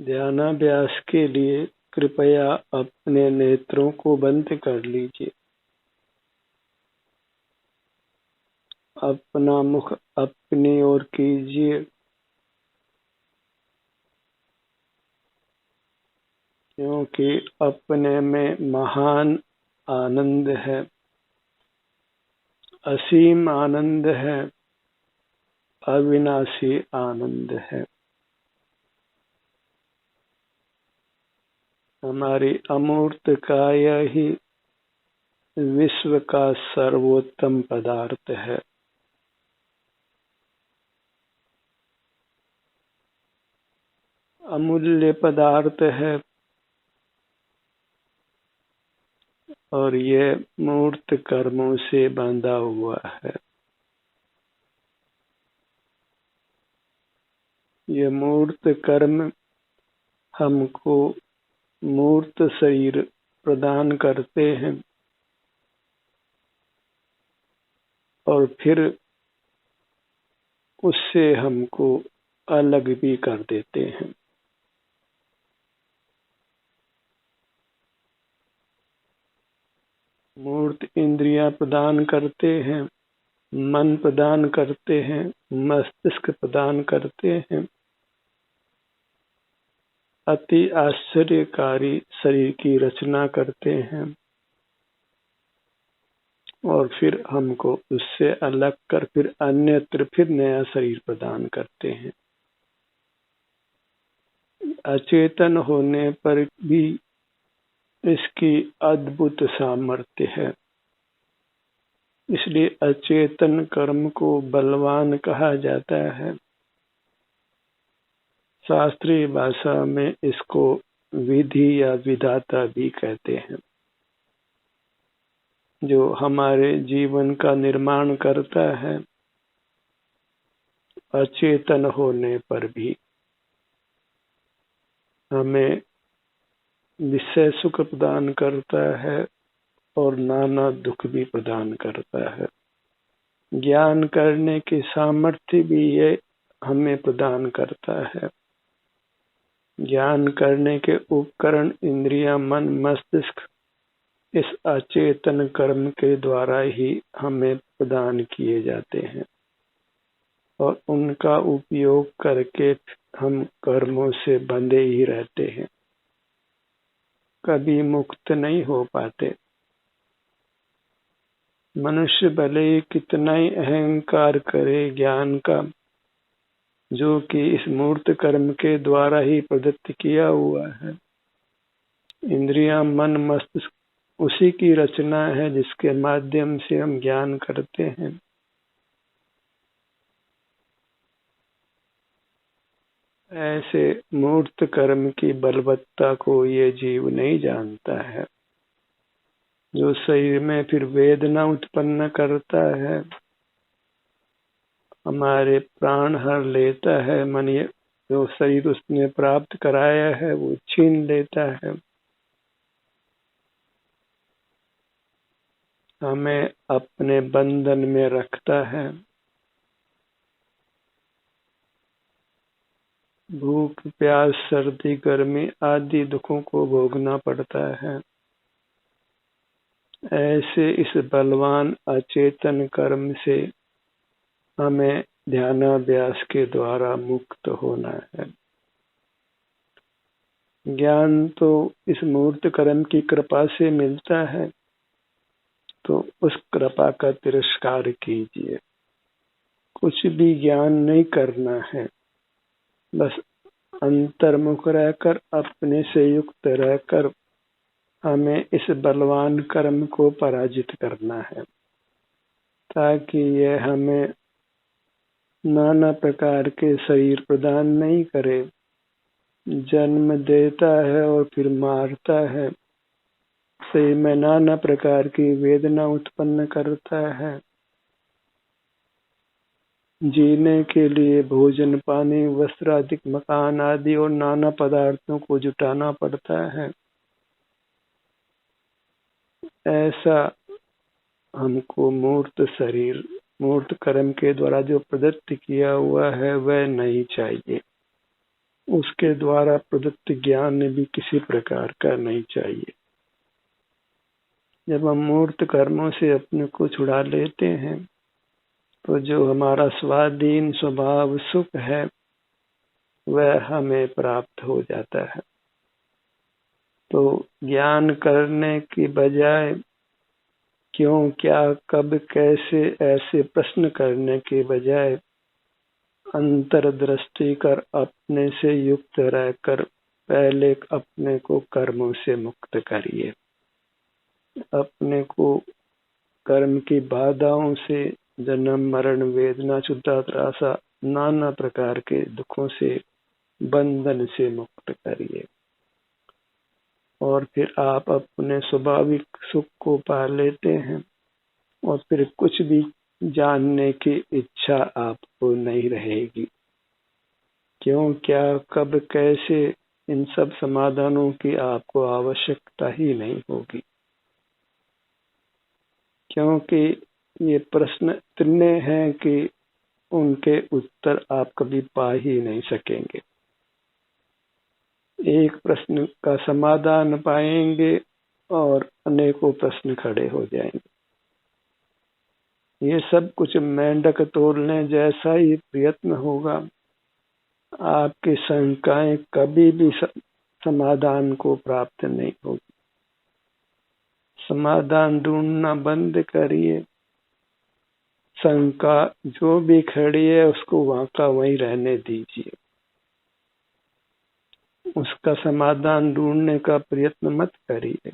ध्यानाभ्यास के लिए कृपया अपने नेत्रों को बंद कर लीजिए। अपना मुख अपनी ओर कीजिए, क्योंकि अपने में महान आनंद है, असीम आनंद है, अविनाशी आनंद है। हमारी अमूर्त काया ही विश्व का सर्वोत्तम पदार्थ है। अमूल्य पदार्थ है और ये मूर्त कर्मों से बंधा हुआ है। ये मूर्त कर्म हमको मूर्त शरीर प्रदान करते हैं और फिर उससे हमको अलग भी कर देते हैं। मूर्त इंद्रियां प्रदान करते हैं, मन प्रदान करते हैं, मस्तिष्क प्रदान करते हैं, अति आश्चर्यकारी शरीर की रचना करते हैं और फिर हमको उससे अलग कर फिर अन्यत्र फिर नया शरीर प्रदान करते हैं। अचेतन होने पर भी इसकी अद्भुत सामर्थ्य है। इसलिए अचेतन कर्म को बलवान कहा जाता है। शास्त्रीय भाषा में इसको विधि या विधाता भी कहते हैं, जो हमारे जीवन का निर्माण करता है अचेतन होने पर भी। हमें विषय सुख प्रदान करता है और नाना दुख भी प्रदान करता है। ज्ञान करने की सामर्थ्य भी ये हमें प्रदान करता है। ज्ञान करने के उपकरण इंद्रियां, मन, मस्तिष्क इस अचेतन कर्म के द्वारा ही हमें प्रदान किए जाते हैं और उनका उपयोग करके हम कर्मों से बंधे ही रहते हैं, कभी मुक्त नहीं हो पाते। मनुष्य भले ही कितना ही अहंकार करे ज्ञान का, जो कि इस मूर्त कर्म के द्वारा ही प्रदत्त किया हुआ है। इंद्रियां, मन, मस्तिष्क उसी की रचना है जिसके माध्यम से हम ज्ञान करते हैं। ऐसे मूर्त कर्म की बलवत्ता को ये जीव नहीं जानता है, जो शरीर में फिर वेदना उत्पन्न करता है, हमारे प्राण हर लेता है। मन जो शरीर उसने प्राप्त कराया है वो छीन लेता है। हमें अपने बंधन में रखता है। भूख, प्यास, सर्दी, गर्मी आदि दुखों को भोगना पड़ता है। ऐसे इस बलवान अचेतन कर्म से हमें ध्यानाभ्यास के द्वारा मुक्त होना है। ज्ञान तो इस मूर्त कर्म की कृपा से मिलता है, तो उस कृपा का तिरस्कार कीजिए। कुछ भी ज्ञान नहीं करना है, बस अंतर्मुख रहकर अपने से युक्त रहकर हमें इस बलवान कर्म को पराजित करना है, ताकि यह हमें नाना प्रकार के शरीर प्रदान नहीं करे। जन्म देता है और फिर मारता है, शरीर में नाना प्रकार की वेदना उत्पन्न करता है। जीने के लिए भोजन, पानी, वस्त्र आदि, मकान आदि और नाना पदार्थों को जुटाना पड़ता है। ऐसा हमको मूर्त शरीर मूर्त कर्म के द्वारा जो प्रदत्त किया हुआ है वह नहीं चाहिए। उसके द्वारा प्रदत्त ज्ञान भी किसी प्रकार का नहीं चाहिए। जब हम मूर्त कर्मों से अपने को छुड़ा लेते हैं तो जो हमारा स्वाधीन स्वभाव सुख है वह हमें प्राप्त हो जाता है। तो ज्ञान करने की बजाय क्यों, क्या, कब, कैसे ऐसे प्रश्न करने के बजाय अंतर्दृष्टि कर अपने से युक्त रहकर पहले अपने को कर्मों से मुक्त करिए। अपने को कर्म की बाधाओं से, जन्म मरण वेदना क्षुधा त्रासा नाना प्रकार के दुखों से, बंधन से मुक्त करिए और फिर आप अपने स्वाभाविक सुख को पा लेते हैं और फिर कुछ भी जानने की इच्छा आपको नहीं रहेगी। क्यों, क्या, कब, कैसे, इन सब समाधानों की आपको आवश्यकता ही नहीं होगी, क्योंकि ये प्रश्न इतने हैं कि उनके उत्तर आप कभी पा ही नहीं सकेंगे। एक प्रश्न का समाधान पाएंगे और अनेकों प्रश्न खड़े हो जाएंगे। ये सब कुछ मेंढक तोड़ने जैसा ही प्रयत्न होगा। आपकी शंकाएं कभी भी समाधान को प्राप्त नहीं होगी। समाधान ढूंढना बंद करिए। शंका जो भी खड़ी है उसको वहां का वहीं रहने दीजिए। उसका समाधान ढूंढने का प्रयत्न मत करिए।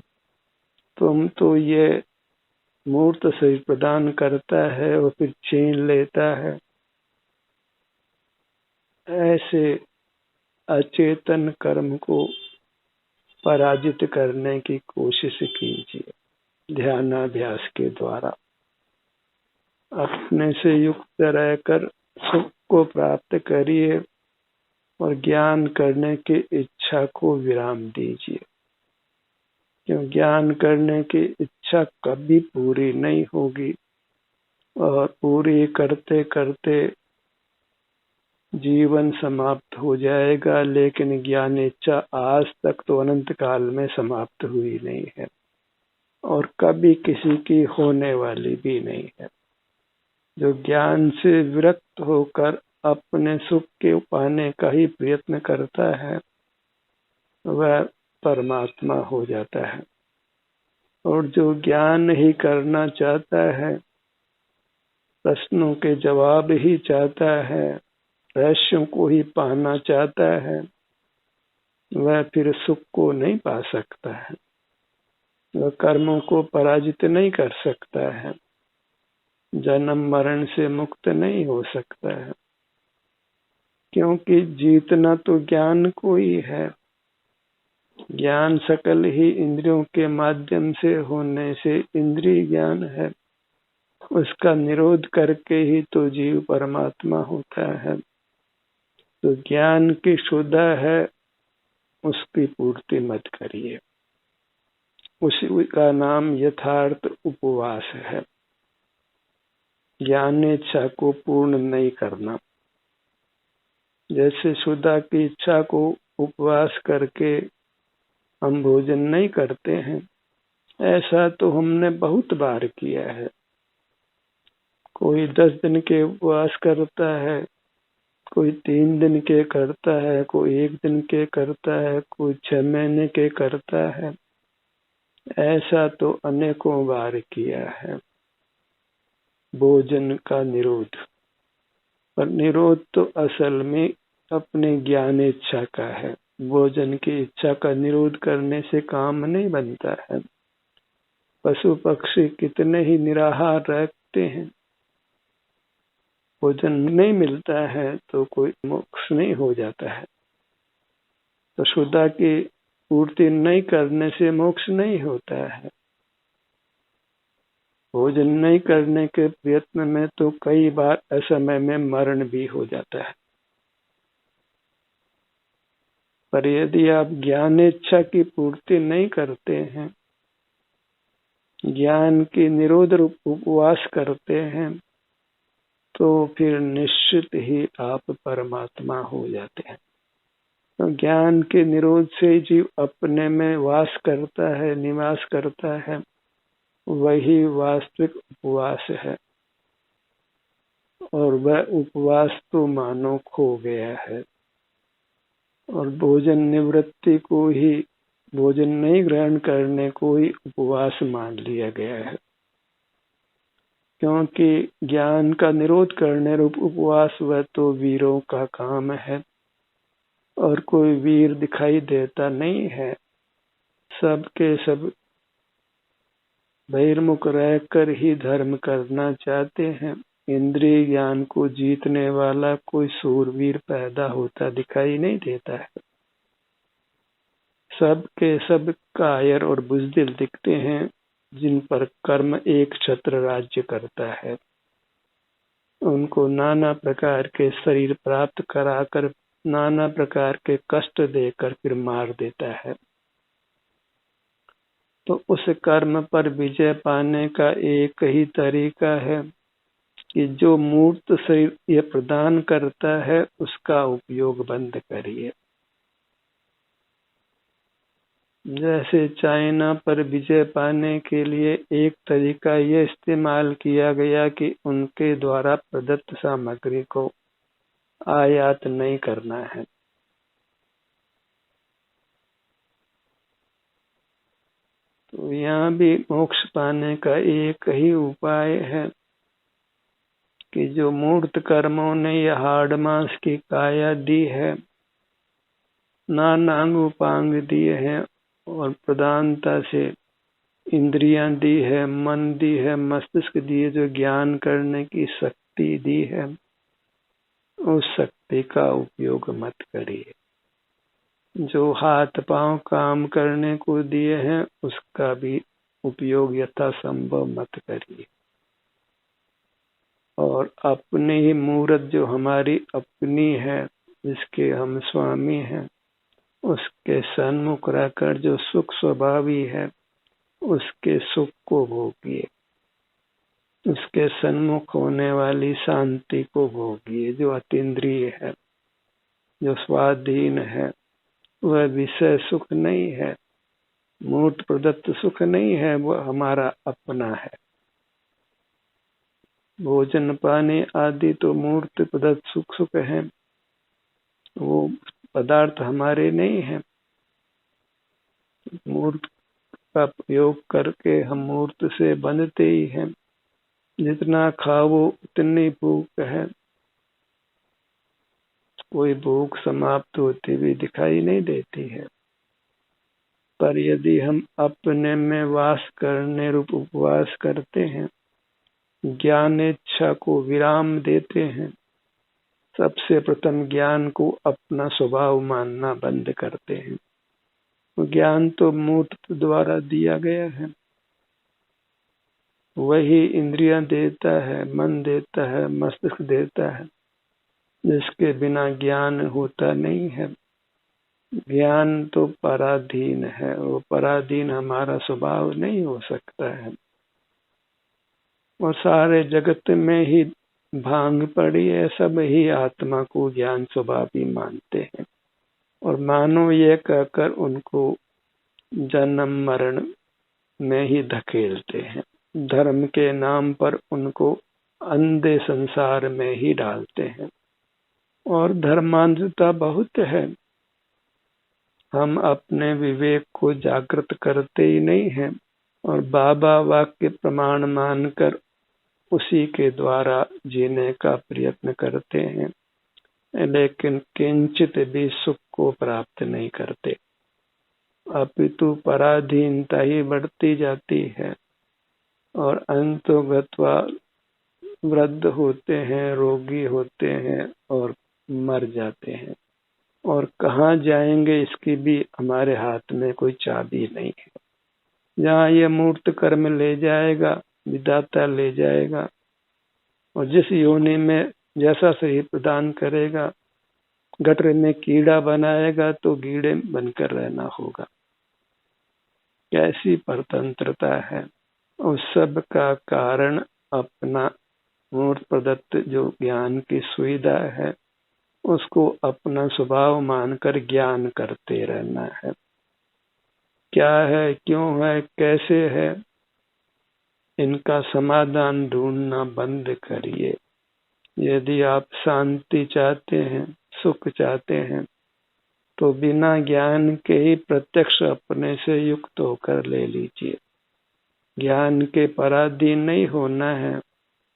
तुम तो ये मूर्त शरीर प्रदान करता है और फिर छीन लेता है, ऐसे अचेतन कर्म को पराजित करने की कोशिश कीजिए ध्यानाभ्यास के द्वारा। अपने से युक्त रहकर सुख को प्राप्त करिए और ज्ञान करने की इच्छा को विराम दीजिए। क्यों, ज्ञान करने की इच्छा कभी पूरी नहीं होगी और पूरी करते करते जीवन समाप्त हो जाएगा, लेकिन ज्ञान इच्छा आज तक तो अनंत काल में समाप्त हुई नहीं है और कभी किसी की होने वाली भी नहीं है। जो ज्ञान से विरक्त होकर अपने सुख के पाने का ही प्रयत्न करता है वह परमात्मा हो जाता है, और जो ज्ञान ही करना चाहता है, प्रश्नों के जवाब ही चाहता है, रहस्यों को ही पाना चाहता है, वह फिर सुख को नहीं पा सकता है। वह कर्मों को पराजित नहीं कर सकता है, जन्म मरण से मुक्त नहीं हो सकता है, क्योंकि जीतना तो ज्ञान को ही है। ज्ञान सकल ही इंद्रियों के माध्यम से होने से इंद्रिय ज्ञान है। उसका निरोध करके ही तो जीव परमात्मा होता है। तो ज्ञान की शुद्धा है, उसकी पूर्ति मत करिए। उसी का नाम यथार्थ उपवास है। ज्ञान इच्छा को पूर्ण नहीं करना। जैसे शुद्धा की इच्छा को उपवास करके हम भोजन नहीं करते हैं, ऐसा तो हमने बहुत बार किया है। कोई 10 दिन के उपवास करता है, कोई 3 दिन के करता है, कोई 1 दिन के करता है, कोई 6 महीने के करता है। ऐसा तो अनेकों बार किया है भोजन का निरोध। पर निरोध तो असल में अपने ज्ञान इच्छा का है। भोजन की इच्छा का निरोध करने से काम नहीं बनता है। पशु पक्षी कितने ही निराहार रहते हैं, भोजन नहीं मिलता है तो कोई मोक्ष नहीं हो जाता है। तो शुद्धा की पूर्ति नहीं करने से मोक्ष नहीं होता है। भोजन नहीं करने के प्रयत्न में तो कई बार असमय में मरण भी हो जाता है। पर यदि आप ज्ञान इच्छा की पूर्ति नहीं करते हैं, ज्ञान की निरोध रूप उपवास करते हैं, तो फिर निश्चित ही आप परमात्मा हो जाते हैं। तो ज्ञान के निरोध से जीव अपने में वास करता है, निवास करता है, वही वास्तविक उपवास है। और वह उपवास तो मानो खो गया है और भोजन निवृत्ति को ही, भोजन नहीं ग्रहण करने को ही उपवास मान लिया गया है। क्योंकि ज्ञान का निरोध करने रूप उपवास वह तो वीरों का काम है और कोई वीर दिखाई देता नहीं है। सब के सब बहिर्मुख रहकर ही धर्म करना चाहते हैं। इंद्रिय ज्ञान को जीतने वाला कोई सूरवीर पैदा होता दिखाई नहीं देता है। सब के सब कायर और बुजदिल दिखते हैं, जिन पर कर्म एक छत्र राज्य करता है। उनको नाना प्रकार के शरीर प्राप्त कराकर नाना प्रकार के कष्ट देकर फिर मार देता है। तो उस कर्म पर विजय पाने का एक ही तरीका है कि जो मूर्त शरीर यह प्रदान करता है उसका उपयोग बंद करिए। जैसे चाइना पर विजय पाने के लिए एक तरीका यह इस्तेमाल किया गया कि उनके द्वारा प्रदत्त सामग्री को आयात नहीं करना है। तो यहाँ भी मोक्ष पाने का एक ही उपाय है कि जो मूर्त कर्मों ने यह हाड़ मांस की काया दी है, नानांग उपांग दिए हैं और प्रधानता से इंद्रियां दी है, मन दी है, मस्तिष्क दिए, जो ज्ञान करने की शक्ति दी है, उस शक्ति का उपयोग मत करिए। जो हाथ पांव काम करने को दिए हैं उसका भी उपयोग यथासंभव मत करिए। और अपनी ही मूर्त जो हमारी अपनी है, जिसके हम स्वामी हैं, उसके सन्मुख रहकर जो सुख स्वभावी है उसके सुख को भोगिए। उसके सन्मुख होने वाली शांति को भोगिए, जो अतीन्द्रिय है, जो स्वाधीन है। वह विषय सुख नहीं है, मूर्त प्रदत्त सुख नहीं है, वह हमारा अपना है। भोजन पानी आदि तो मूर्त प्रदत्त सुख है, वो पदार्थ हमारे नहीं है। मूर्त का प्रयोग करके हम मूर्त से बंधते ही हैं। जितना खाओ उतनी भूख है, कोई भूख समाप्त होती भी दिखाई नहीं देती है। पर यदि हम अपने में वास करने रूप उपवास करते हैं, ज्ञान इच्छा को विराम देते हैं, सबसे प्रथम ज्ञान को अपना स्वभाव मानना बंद करते हैं। ज्ञान तो मूर्त द्वारा दिया गया है, वही इंद्रियां देता है, मन देता है, मस्तिष्क देता है, जिसके बिना ज्ञान होता नहीं है। ज्ञान तो पराधीन है, वो पराधीन हमारा स्वभाव नहीं हो सकता है। और सारे जगत में ही भांग पड़ी है, सब ही आत्मा को ज्ञान स्वभावी मानते हैं और मानो ये कहकर उनको जन्म मरण में ही धकेलते हैं। धर्म के नाम पर उनको अंधे संसार में ही डालते हैं। और धर्मांधता बहुत है, हम अपने विवेक को जागृत करते ही नहीं हैं और बाबा वाक्य प्रमाण मानकर उसी के द्वारा जीने का प्रयत्न करते हैं, लेकिन किंचित भी सुख को प्राप्त नहीं करते, अपितु पराधीनता ही बढ़ती जाती है और अंतोगत्वा वृद्ध होते हैं, रोगी होते हैं और मर जाते हैं। और कहाँ जाएंगे इसकी भी हमारे हाथ में कोई चाबी नहीं है। जहाँ ये मूर्त कर्म ले जाएगा, विधाता ले जाएगा, और जिस योनि में जैसा शरीर प्रदान करेगा, गटर में कीड़ा बनाएगा तो कीड़े बनकर रहना होगा। कैसी परतंत्रता है। उस सब का कारण अपना मूर्त प्रदत्त जो ज्ञान की सुविधा है उसको अपना स्वभाव मानकर ज्ञान करते रहना है। क्या है, क्यों है, कैसे है, इनका समाधान ढूंढना बंद करिए। यदि आप शांति चाहते हैं, सुख चाहते हैं, तो बिना ज्ञान के ही प्रत्यक्ष अपने से युक्त होकर ले लीजिए। ज्ञान के पराधीन नहीं होना है,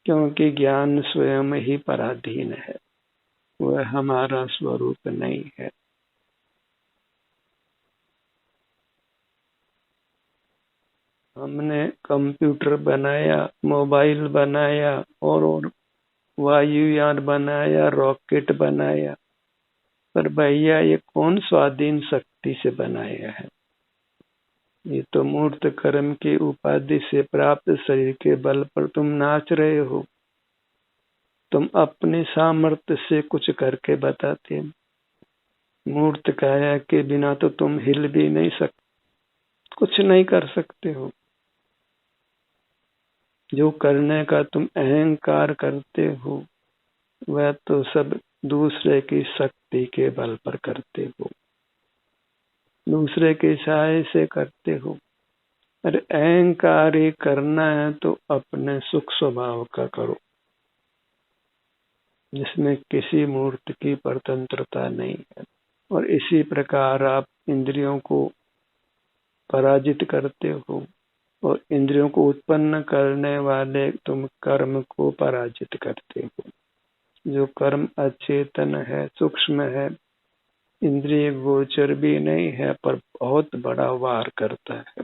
क्योंकि ज्ञान स्वयं ही पराधीन है, वह हमारा स्वरूप नहीं है। हमने कंप्यूटर बनाया, मोबाइल बनाया और वायुयान बनाया, रॉकेट बनाया, पर भैया ये कौन स्वाधीन शक्ति से बनाया है? ये तो मूर्त कर्म की उपाधि से प्राप्त शरीर के बल पर तुम नाच रहे हो। तुम अपने सामर्थ्य से कुछ करके बताते। मूर्त काया के बिना तो तुम हिल भी नहीं सकते, कुछ नहीं कर सकते हो। जो करने का तुम अहंकार करते हो, वह तो सब दूसरे की शक्ति के बल पर करते हो, दूसरे के सहाय से करते हो। अरे अहंकार ही करना है तो अपने सुख स्वभाव का करो, जिसमें किसी मूर्त की परतंत्रता नहीं है। और इसी प्रकार आप इंद्रियों को पराजित करते हो, और इंद्रियों को उत्पन्न करने वाले तुम कर्म को पराजित करते हो। जो कर्म अचेतन है, सूक्ष्म है, इंद्रिय गोचर भी नहीं है, पर बहुत बड़ा वार करता है।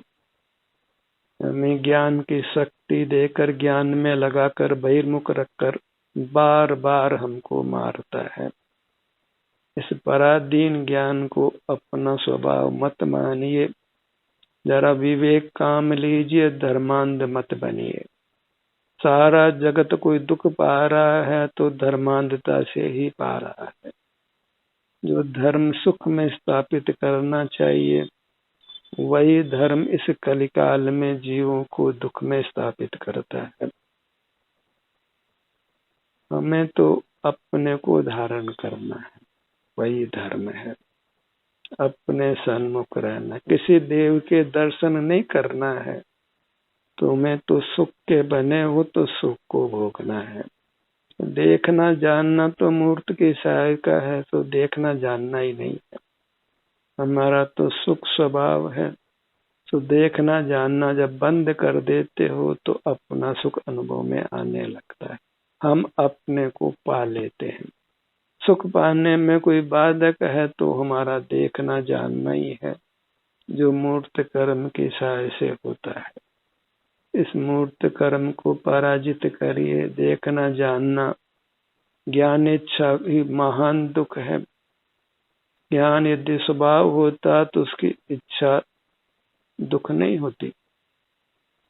हमें ज्ञान की शक्ति देकर, ज्ञान में लगाकर, बहिर्मुख रखकर बार बार हमको मारता है। इस पराधीन ज्ञान को अपना स्वभाव मत मानिए। जरा विवेक काम लीजिए, धर्मांध मत बनिए। सारा जगत कोई दुख पा रहा है तो धर्मांधता से ही पा रहा है। जो धर्म सुख में स्थापित करना चाहिए, वही धर्म इस कलिकाल में जीवों को दुख में स्थापित करता है। हमें तो अपने को धारण करना है, वही धर्म है। अपने सन्मुख रहना, किसी देव के दर्शन नहीं करना है। तुम्हें तो सुख के बने हो तो सुख को भोगना है। देखना जानना तो मूर्त की सहायता है, तो देखना जानना ही नहीं है। हमारा तो सुख स्वभाव है, तो देखना जानना जब बंद कर देते हो तो अपना सुख अनुभव में आने लगता है। हम अपने को पा लेते हैं। सुख पाने में कोई बाधक है तो हमारा देखना जानना ही है, जो मूर्त कर्म की सहाय से होता है। इस मूर्त कर्म को पराजित करिए। देखना जानना, ज्ञान इच्छा ही महान दुख है। ज्ञान यदि स्वभाव होता तो उसकी इच्छा दुख नहीं होती।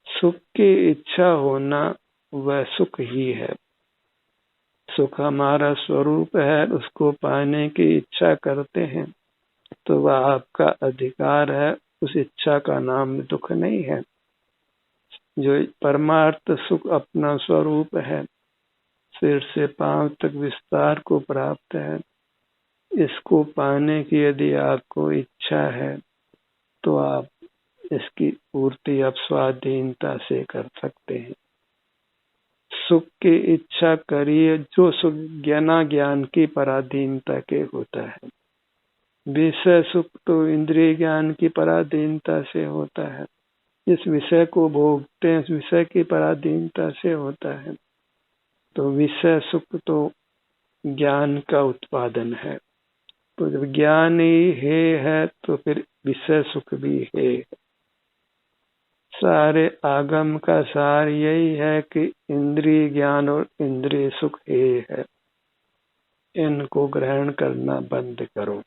सुख की इच्छा होना वह सुख ही है। सुख हमारा स्वरूप है, उसको पाने की इच्छा करते हैं तो वह आपका अधिकार है। उस इच्छा का नाम दुख नहीं है। जो परमार्थ सुख अपना स्वरूप है, सिर से पांव तक विस्तार को प्राप्त है, इसको पाने की यदि आपको इच्छा है तो आप इसकी पूर्ति अब स्वाधीनता से कर सकते हैं। सुख की इच्छा करिए, जो सुख ज्ञान की पराधीनता के होता है। विषय सुख तो इंद्रिय ज्ञान की पराधीनता से होता है। इस विषय को भोगते हैं, इस विषय की पराधीनता से होता है। तो विषय सुख तो ज्ञान का उत्पादन है। तो जब ज्ञान ही है तो फिर विषय सुख भी है। सारे आगम का सार यही है कि इंद्रिय ज्ञान और इंद्रिय सुख है। इनको ग्रहण करना बंद करो।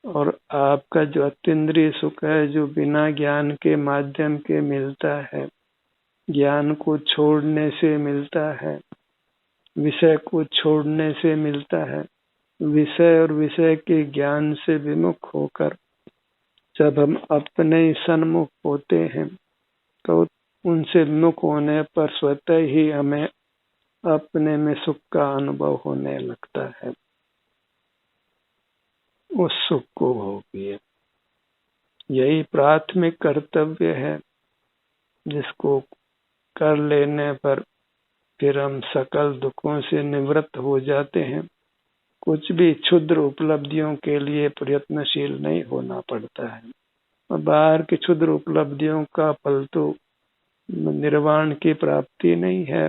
और आपका जो अतीन्द्रिय सुख है, जो बिना ज्ञान के माध्यम के मिलता है, ज्ञान को छोड़ने से मिलता है, विषय को छोड़ने से मिलता है। विषय और विषय के ज्ञान से विमुख होकर जब हम अपने सन्मुख होते हैं तो उनसे विमुख होने पर स्वतः ही हमें अपने में सुख का अनुभव होने लगता है। उस सुख को भोगिए। यही प्राथमिक कर्तव्य है, जिसको कर लेने पर फिर हम सकल दुखों से निवृत्त हो जाते हैं। कुछ भी क्षुद्र उपलब्धियों के लिए प्रयत्नशील नहीं होना पड़ता है। और बाहर की क्षुद्र उपलब्धियों का फल तो निर्वाण की प्राप्ति नहीं है।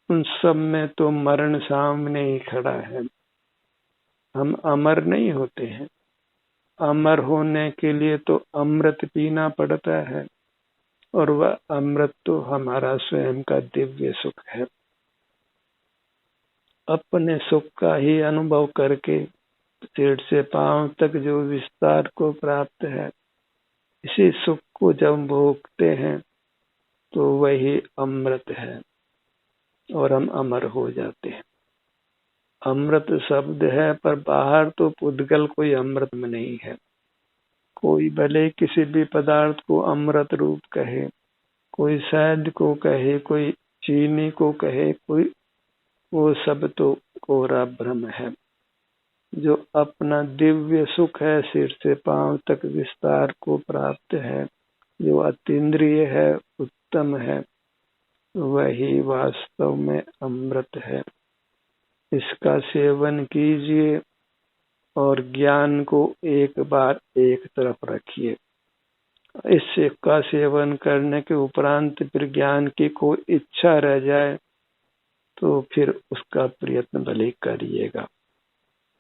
उन सब में तो मरण सामने ही खड़ा है। हम अमर नहीं होते हैं। अमर होने के लिए तो अमृत पीना पड़ता है, और वह अमृत तो हमारा स्वयं का दिव्य सुख है। अपने सुख का ही अनुभव करके सिर से पांव तक जो विस्तार को प्राप्त है, इसी सुख को जब भोगते हैं तो वही अमृत है, और हम अमर हो जाते हैं। अमृत शब्द है, पर बाहर तो पुद्गल कोई अमृत में नहीं है। कोई भले किसी भी पदार्थ को अमृत रूप कहे, कोई शहद को कहे, कोई चीनी को कहे, कोई, वो सब तो कोरा भ्रम है। जो अपना दिव्य सुख है, सिर से पांव तक विस्तार को प्राप्त है, जो अतीन्द्रिय है, उत्तम है, वही वास्तव में अमृत है। इसका सेवन कीजिए और ज्ञान को एक बार एक तरफ रखिए। इसका सेवन करने के उपरांत फिर ज्ञान की कोई इच्छा रह जाए तो फिर उसका प्रयत्न भले करिएगा,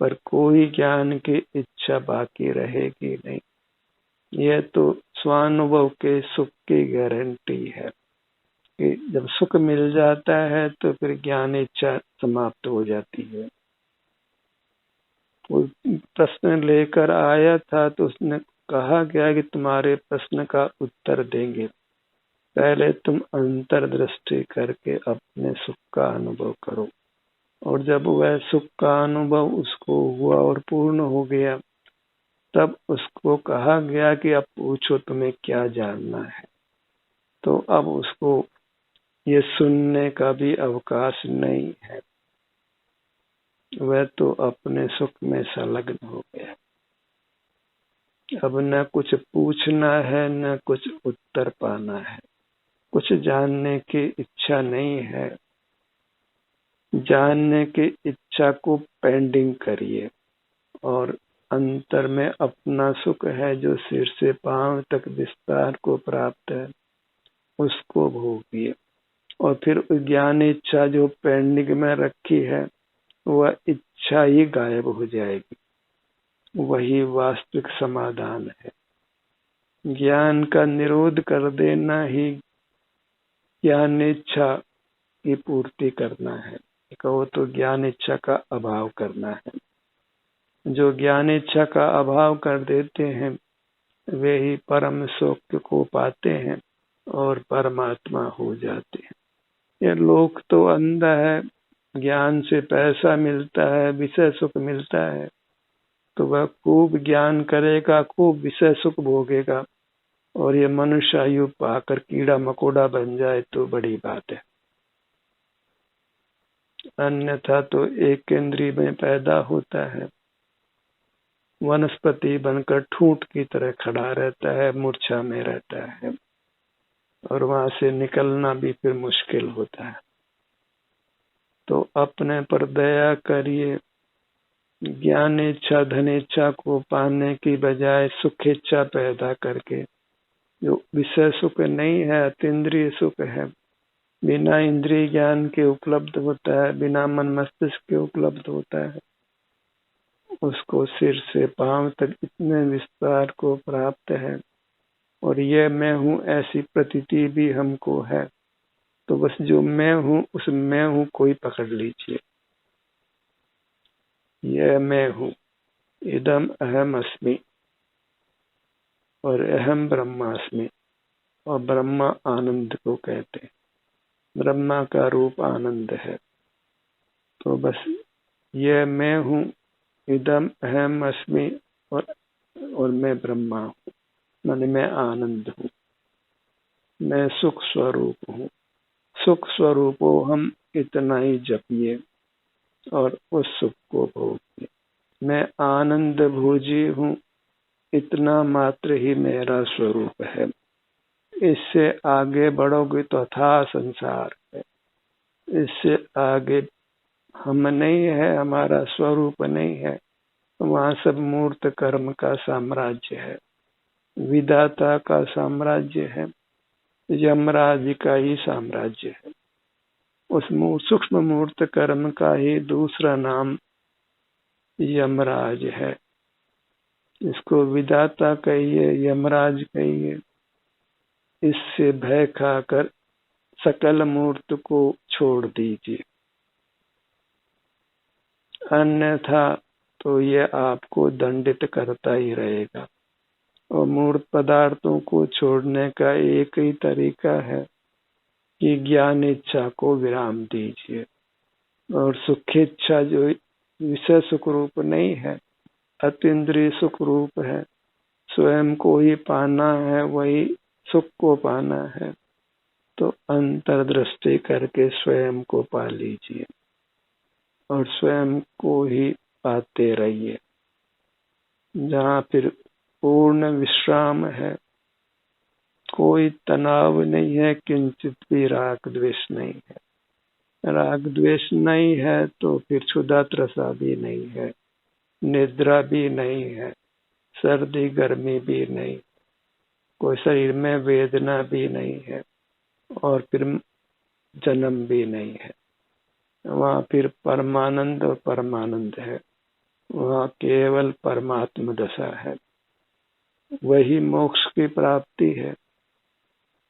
पर कोई ज्ञान की इच्छा बाकी रहेगी नहीं। यह तो स्वानुभव के सुख की गारंटी है कि जब सुख मिल जाता है तो फिर ज्ञान इच्छा समाप्त हो जाती है। कोई प्रश्न लेकर आया था तो उसने कहा गया कि तुम्हारे प्रश्न का उत्तर देंगे, पहले तुम अंतर्दृष्टि करके अपने सुख का अनुभव करो। और जब वह सुख का अनुभव उसको हुआ और पूर्ण हो गया, तब उसको कहा गया कि अब पूछो तुम्हें क्या जानना है। तो अब उसको ये सुनने का भी अवकाश नहीं है, वह तो अपने सुख में संलग्न हो गया। अब न कुछ पूछना है, न कुछ उत्तर पाना है, कुछ जानने की इच्छा नहीं है। जानने की इच्छा को पेंडिंग करिए और अंतर में अपना सुख है, जो सिर से पांव तक विस्तार को प्राप्त है, उसको भोगिए। और फिर ज्ञान इच्छा जो पेंडिंग में रखी है, वह इच्छा ही गायब हो जाएगी। वही वास्तविक समाधान है। ज्ञान का निरोध कर देना ही ज्ञान इच्छा की पूर्ति करना है। कहो तो ज्ञान इच्छा का अभाव करना है। जो ज्ञान इच्छा का अभाव कर देते हैं, वे ही परम सुख को पाते हैं और परमात्मा हो जाते हैं। ये लोक तो अंधा है। ज्ञान से पैसा मिलता है, विषय सुख मिलता है, तो वह खूब ज्ञान करेगा, खूब विषय सुख भोगेगा, और ये मनुष्य आयु पाकर कीड़ा मकोड़ा बन जाए तो बड़ी बात है। अन्यथा तो एक इंद्रिय में पैदा होता है, वनस्पति बनकर ठूंठ की तरह खड़ा रहता है, मूर्छा में रहता है, और वहां से निकलना भी फिर मुश्किल होता है। तो अपने पर दया करिए। ज्ञान इच्छा धन इच्छा को पाने की बजाय सुख इच्छा पैदा करके, जो विषय सुख नहीं है, अतीन्द्रिय सुख है, बिना इंद्रिय ज्ञान के उपलब्ध होता है, बिना मन मस्तिष्क के उपलब्ध होता है, उसको सिर से पांव तक इतने विस्तार को प्राप्त है। और यह मैं हूँ ऐसी प्रतीति भी हमको है। तो बस जो मैं हूँ, उस मैं हूँ को ही पकड़ लीजिए। यह मैं हूँ, इदम अहम अस्मि, और अहम ब्रह्मास्मि। और ब्रह्मा आनंद को कहते हैं। ब्रह्मा का रूप आनंद है। तो बस यह मैं हूँ, इदम अहम अस्मि, और मैं ब्रह्मा हूँ, माने मैं आनंद हूँ, मैं सुख स्वरूप हूँ। सुख स्वरूप हो हम इतना ही जपिए और उस सुख को भोगिए। मैं आनंद भोजी हूँ, इतना मात्र ही मेरा स्वरूप है। इससे आगे बढ़ोगे तो अथाह संसार है। इससे आगे हम नहीं है, हमारा स्वरूप नहीं है, वहाँ सब मूर्त कर्म का साम्राज्य है, विधाता का साम्राज्य है, यमराज का ही साम्राज्य है। उस सूक्ष्म मूर्त कर्म का ही दूसरा नाम यमराज है। इसको विधाता कहिए, यमराज कहिए। इससे भय खाकर सकल मूर्त को छोड़ दीजिए, अन्यथा तो ये आपको दंडित करता ही रहेगा। और मूर्त पदार्थों को छोड़ने का एक ही तरीका है कि ज्ञान इच्छा को विराम दीजिए। और सुख इच्छा जो विषय सुख रूप नहीं है, अतीन्द्रिय सुख रूप है, स्वयं को ही पाना है, वही सुख को पाना है, तो अंतर्दृष्टि करके स्वयं को पा लीजिए और स्वयं को ही पाते रहिए। जहाँ फिर पूर्ण विश्राम है, कोई तनाव नहीं है, किंचित भी राग द्वेष नहीं है। राग द्वेष नहीं है तो फिर क्षुधा त्रसा भी नहीं है, निद्रा भी नहीं है, सर्दी गर्मी भी नहीं, कोई शरीर में वेदना भी नहीं है, और फिर जन्म भी नहीं है। वहाँ फिर परमानंद और परमानंद है, वहाँ केवल परमात्म दशा है। वही मोक्ष की प्राप्ति है,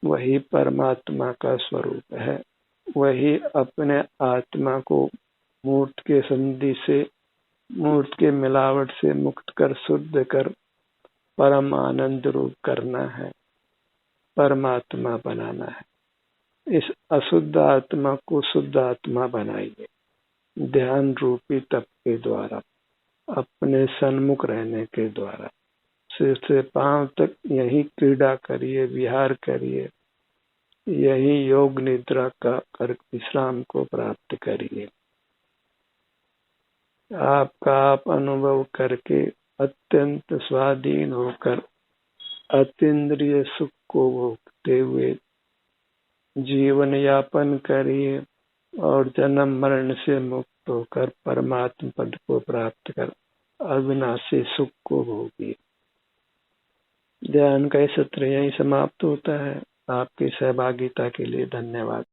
वही परमात्मा का स्वरूप है। वही अपने आत्मा को मूर्त के संधि से, मूर्त के मिलावट से मुक्त कर शुद्ध कर परम आनंद रूप करना है, परमात्मा बनाना है। इस अशुद्ध आत्मा को शुद्ध आत्मा बनाइए, ध्यान रूपी तप के द्वारा, अपने सन्मुख रहने के द्वारा। सिर से पांव तक यही क्रीड़ा करिए, विहार करिए, यही योग निद्रा का कर विश्राम को प्राप्त करिए। आपका आप अनुभव करके अत्यंत स्वाधीन होकर अतीन्द्रिय सुख को भोगते हुए जीवन यापन करिए और जन्म मरण से मुक्त होकर परमात्म पद को प्राप्त कर अविनाशी सुख को भोगिए। ध्यान का सत्र यही समाप्त होता है। आपकी सहभागिता के लिए धन्यवाद।